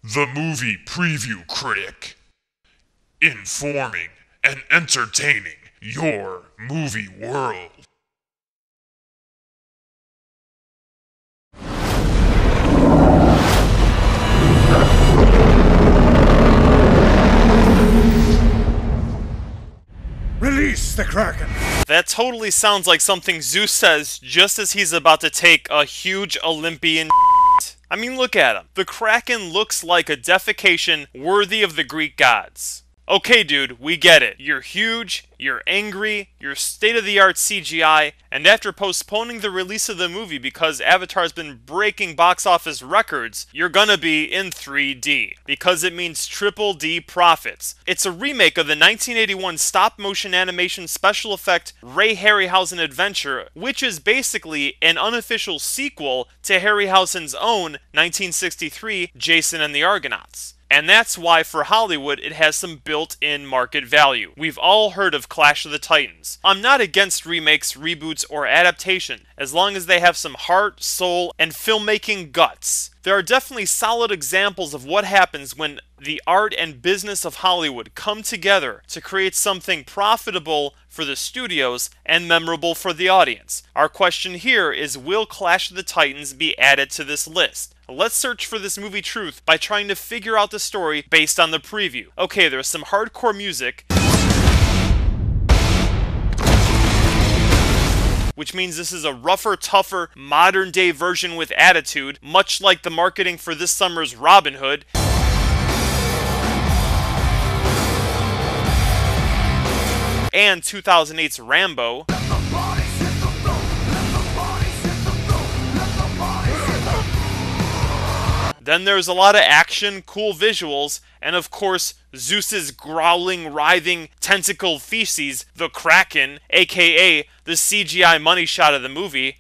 The Movie Preview Critic. Informing and entertaining your movie world. Release the Kraken! That totally sounds like something Zeus says just as he's about to take a huge Olympian I mean, look at him. The Kraken looks like a defecation worthy of the Greek gods. Okay, dude, we get it. You're huge, you're angry, you're state-of-the-art CGI, and after postponing the release of the movie because Avatar's been breaking box office records, you're gonna be in 3D, because it means triple D profits. It's a remake of the 1981 stop-motion animation special effect Ray Harryhausen adventure, which is basically an unofficial sequel to Harryhausen's own 1963 Jason and the Argonauts. And that's why for Hollywood it has some built-in market value. We've all heard of Clash of the Titans. I'm not against remakes, reboots, or adaptation, as long as they have some heart, soul, and filmmaking guts. There are definitely solid examples of what happens when the art and business of Hollywood come together to create something profitable for the studios and memorable for the audience. Our question here is, will Clash of the Titans be added to this list? Let's search for this movie truth by trying to figure out the story based on the preview. Okay, there's some hardcore music, which means this is a rougher, tougher, modern-day version with attitude, much like the marketing for this summer's Robin Hood. And 2008's Rambo. Then there's a lot of action, cool visuals, and of course, Zeus's growling, writhing, tentacle feces, the Kraken, aka the CGI money shot of the movie.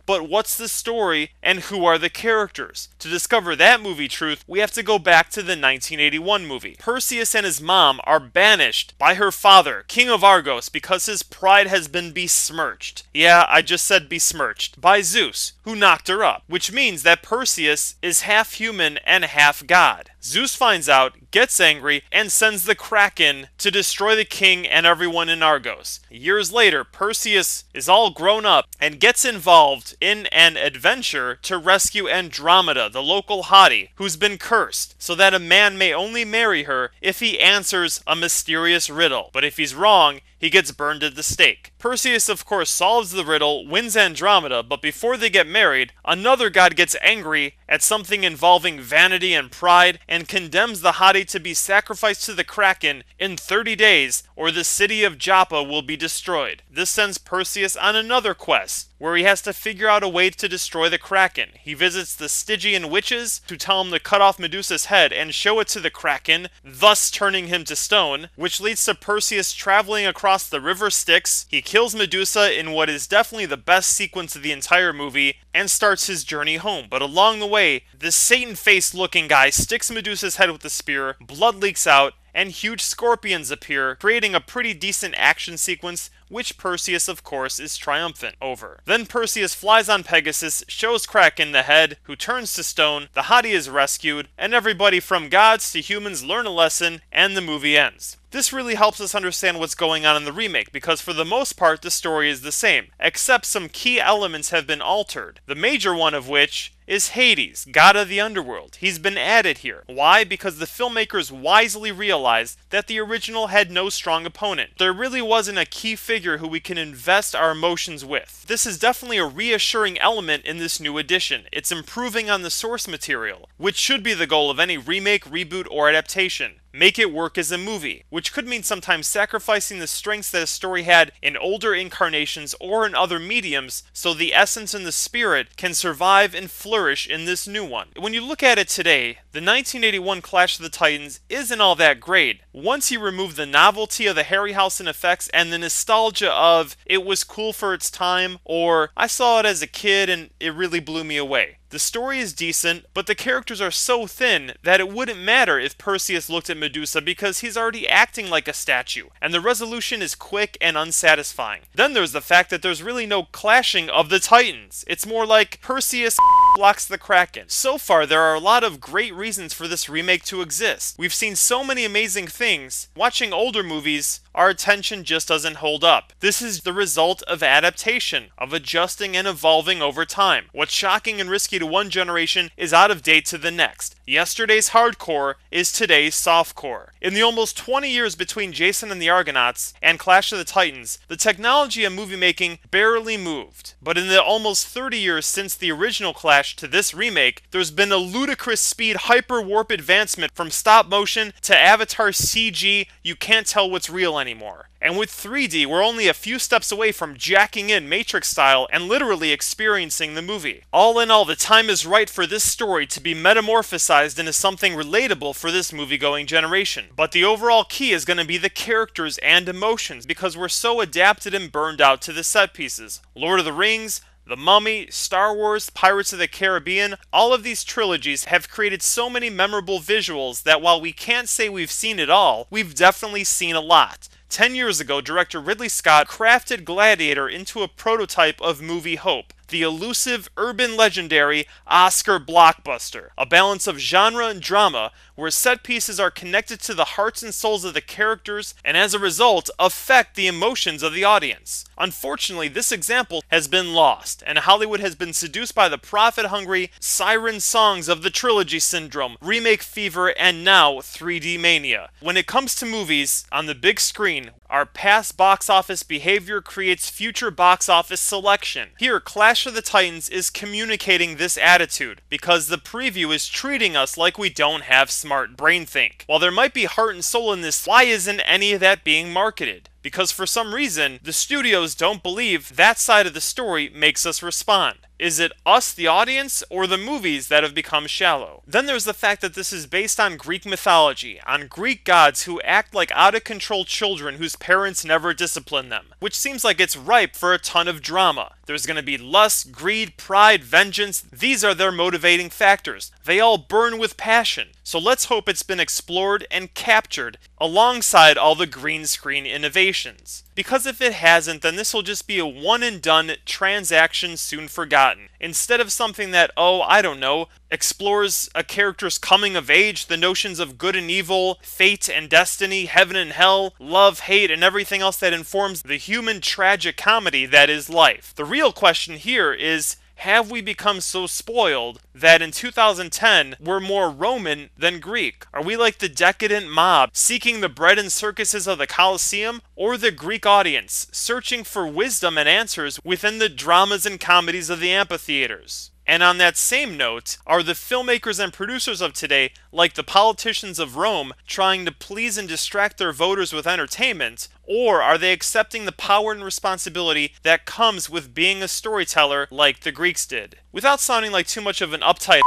But what's the story, and who are the characters? To discover that movie truth, we have to go back to the 1981 movie. Perseus and his mom are banished by her father, King of Argos, because his pride has been besmirched. Yeah, I just said besmirched. By Zeus, who knocked her up. Which means that Perseus is half human and half god. Zeus finds out, gets angry, and sends the Kraken to destroy the king and everyone in Argos. Years later, Perseus is all grown up and gets involved in an adventure to rescue Andromeda, the local hottie, who's been cursed, so that a man may only marry her if he answers a mysterious riddle. But if he's wrong, he gets burned at the stake. Perseus, of course, solves the riddle, wins Andromeda, but before they get married, another god gets angry at something involving vanity and pride and condemns the hottie to be sacrificed to the Kraken in 30 days, or the city of Joppa will be destroyed. This sends Perseus on another quest, where he has to figure out a way to destroy the Kraken. He visits the Stygian witches to tell him to cut off Medusa's head and show it to the Kraken, thus turning him to stone, which leads to Perseus traveling across the river Styx. He kills Medusa in what is definitely the best sequence of the entire movie, and starts his journey home. But along the way, this Satan-faced looking guy sticks Medusa's head with a spear, blood leaks out, and huge scorpions appear, creating a pretty decent action sequence, which Perseus, of course, is triumphant over. Then Perseus flies on Pegasus, shows Kraken the head, who turns to stone, the hottie is rescued, and everybody from gods to humans learn a lesson, and the movie ends. This really helps us understand what's going on in the remake, because for the most part the story is the same, except some key elements have been altered, the major one of which is Hades, god of the underworld. He's been added here. Why? Because the filmmakers wisely realized that the original had no strong opponent. There really wasn't a key figure who we can invest our emotions with. This is definitely a reassuring element in this new edition. It's improving on the source material, which should be the goal of any remake, reboot, or adaptation. Make it work as a movie, which could mean sometimes sacrificing the strengths that a story had in older incarnations or in other mediums so the essence and the spirit can survive and flourish in this new one. When you look at it today, the 1981 Clash of the Titans isn't all that great. Once you remove the novelty of the Harryhausen effects and the nostalgia of it was cool for its time, or I saw it as a kid and it really blew me away. The story is decent, but the characters are so thin that it wouldn't matter if Perseus looked at Medusa because he's already acting like a statue, and the resolution is quick and unsatisfying. Then there's the fact that there's really no clashing of the titans. It's more like Perseus blocks the Kraken. So far, there are a lot of great reasons for this remake to exist. We've seen so many amazing things. Watching older movies, our attention just doesn't hold up. This is the result of adaptation, of adjusting and evolving over time. What's shocking and risky to one generation is out of date to the next. Yesterday's hardcore is today's softcore. In the almost 20 years between Jason and the Argonauts and Clash of the Titans, the technology of movie making barely moved. But in the almost 30 years since the original Clash to this remake, there's been a ludicrous speed hyper-warp advancement from stop motion to Avatar CG. You can't tell what's real anymore. And with 3D, we're only a few steps away from jacking in Matrix style and literally experiencing the movie. All in all, the time is right for this story to be metamorphosized into something relatable for this movie-going generation. But the overall key is going to be the characters and emotions, because we're so adapted and burned out to the set pieces. Lord of the Rings, The Mummy, Star Wars, Pirates of the Caribbean, all of these trilogies have created so many memorable visuals that while we can't say we've seen it all, we've definitely seen a lot. 10 years ago, director Ridley Scott crafted Gladiator into a prototype of movie hope. The elusive, urban legendary Oscar blockbuster. A balance of genre and drama where set pieces are connected to the hearts and souls of the characters and as a result affect the emotions of the audience. Unfortunately, this example has been lost, and Hollywood has been seduced by the profit-hungry siren songs of the trilogy syndrome, remake fever, and now 3D mania. When it comes to movies on the big screen, our past box office behavior creates future box office selection. Here, Clash of the Titans is communicating this attitude because the preview is treating us like we don't have smart brain think. While there might be heart and soul in this, why isn't any of that being marketed? Because for some reason, the studios don't believe that side of the story makes us respond. Is it us, the audience, or the movies that have become shallow? Then there's the fact that this is based on Greek mythology, on Greek gods who act like out-of-control children whose parents never discipline them, which seems like it's ripe for a ton of drama. There's going to be lust, greed, pride, vengeance. These are their motivating factors. They all burn with passion. So let's hope it's been explored and captured alongside all the green screen innovations. Because if it hasn't, then this will just be a one-and-done transaction soon forgotten. Instead of something that, I don't know, explores a character's coming of age, the notions of good and evil, fate and destiny, heaven and hell, love, hate, and everything else that informs the human tragic comedy that is life. The real question here is, have we become so spoiled that in 2010 we're more Roman than Greek? Are we like the decadent mob seeking the bread and circuses of the Colosseum, or the Greek audience searching for wisdom and answers within the dramas and comedies of the amphitheaters? And on that same note, are the filmmakers and producers of today like the politicians of Rome trying to please and distract their voters with entertainment? Or are they accepting the power and responsibility that comes with being a storyteller like the Greeks did? Without sounding like too much of an uptight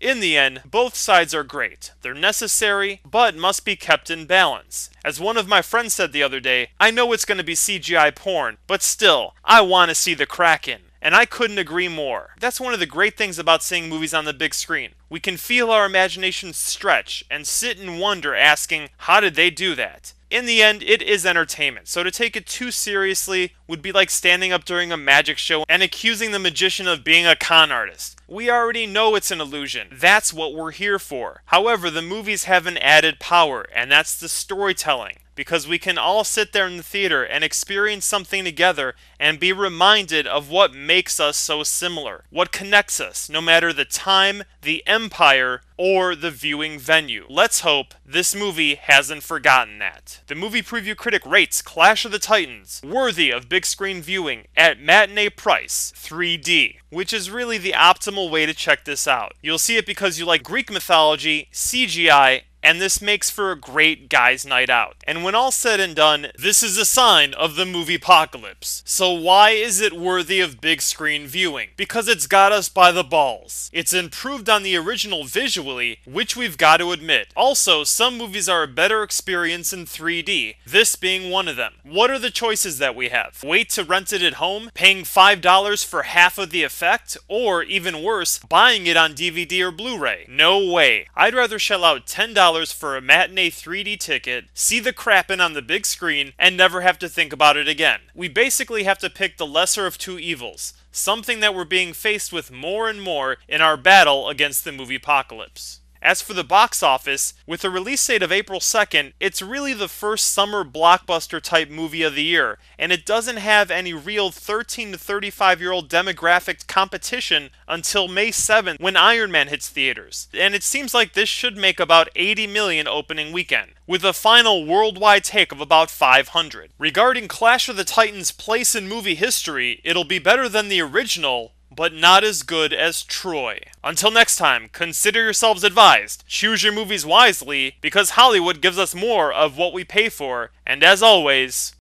in the end, both sides are great. They're necessary, but must be kept in balance. As one of my friends said the other day, I know it's going to be CGI porn, but still, I want to see the Kraken. And I couldn't agree more. That's one of the great things about seeing movies on the big screen. We can feel our imaginations stretch and sit and wonder asking, how did they do that? In the end, it is entertainment, so to take it too seriously would be like standing up during a magic show and accusing the magician of being a con artist. We already know it's an illusion. That's what we're here for. However, the movies have an added power, and that's the storytelling. Because we can all sit there in the theater and experience something together and be reminded of what makes us so similar, what connects us, no matter the time, the empire, or the viewing venue. Let's hope this movie hasn't forgotten that. The movie preview critic rates Clash of the Titans worthy of big screen viewing at matinee price 3D, which is really the optimal way to check this out. You'll see it because you like Greek mythology, CGI, and this makes for a great guys' night out. And when all said and done, this is a sign of the movie apocalypse. So why is it worthy of big screen viewing? Because it's got us by the balls. It's improved on the original visually, which we've got to admit. Also, some movies are a better experience in 3D, this being one of them. What are the choices that we have? Wait to rent it at home, paying $5 for half of the effect, or even worse, buying it on DVD or Blu-ray? No way. I'd rather shell out $10 for a matinee 3D ticket, see the crappin' on the big screen, and never have to think about it again. We basically have to pick the lesser of two evils, something that we're being faced with more and more in our battle against the movie apocalypse. As for the box office, with a release date of April 2nd, it's really the first summer blockbuster type movie of the year, and it doesn't have any real 13 to 35-year-old demographic competition until May 7th when Iron Man hits theaters. And it seems like this should make about 80 million opening weekend, with a final worldwide take of about 500. Regarding Clash of the Titans' place in movie history, it'll be better than the original, but not as good as Troy. Until next time, consider yourselves advised. Choose your movies wisely, because Hollywood gives us more of what we pay for, and as always,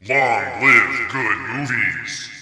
long live good movies.